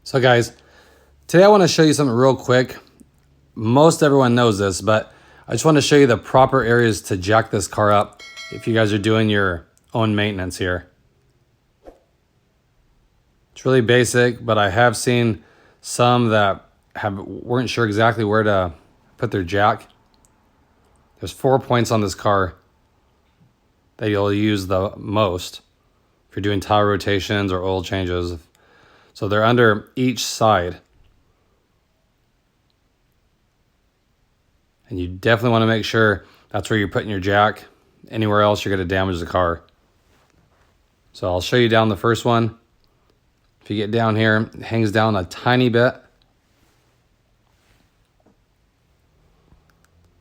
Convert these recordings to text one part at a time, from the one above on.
So guys, today I want to show you something real quick. Most everyone knows this, but I just want to show you the proper areas to jack this car up if you guys are doing your own maintenance here. It's really basic, but I have seen some that weren't sure exactly where to put their jack. There's 4 points on this car that you'll use the most if you're doing tire rotations or oil changes. So they're under each side. And you definitely want to make sure that's where you're putting your jack. Anywhere else, you're going to damage the car. So I'll show you down the first one. If you get down here, it hangs down a tiny bit.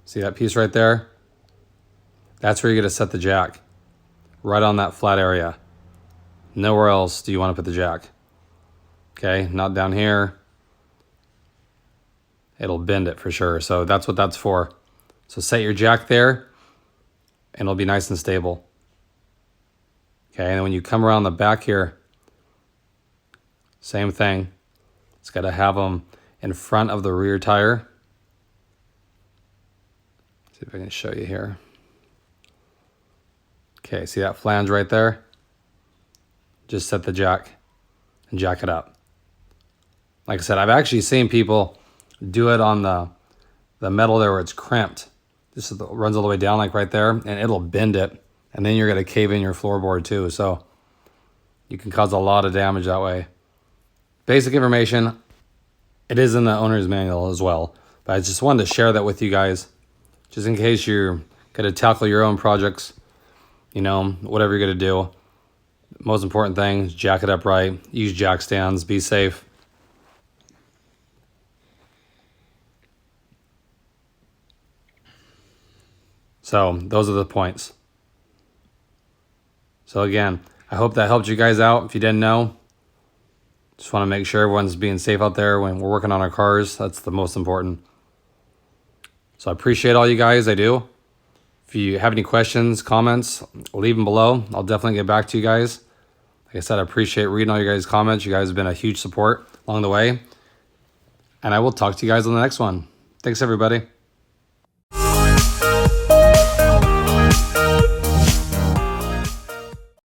See that piece right there? That's where you're going to set the jack. Right on that flat area. Nowhere else do you want to put the jack. Okay, not down here. It'll bend it for sure. So that's what that's for. So set your jack there and it'll be nice and stable. Okay, and then when you come around the back here, same thing. It's got to have them in front of the rear tire. See if I can show you here. Okay, see that flange right there? Just set the jack and jack it up. Like I said, I've actually seen people do it on the metal there where it's crimped. This runs all the way down like right there, and it'll bend it. And then you're going to cave in your floorboard too. So you can cause a lot of damage that way. Basic information. It is in the owner's manual as well. But I just wanted to share that with you guys. Just in case you're going to tackle your own projects. You know, whatever you're going to do. Most important thing is jack it up right. Use jack stands. Be safe. So those are the points. So again, I hope that helped you guys out. If you didn't know, just want to make sure everyone's being safe out there when we're working on our cars. That's the most important. So I appreciate all you guys. I do. If you have any questions, comments, leave them below. I'll definitely get back to you guys. Like I said, I appreciate reading all your guys' comments. You guys have been a huge support along the way. And I will talk to you guys on the next one. Thanks, everybody.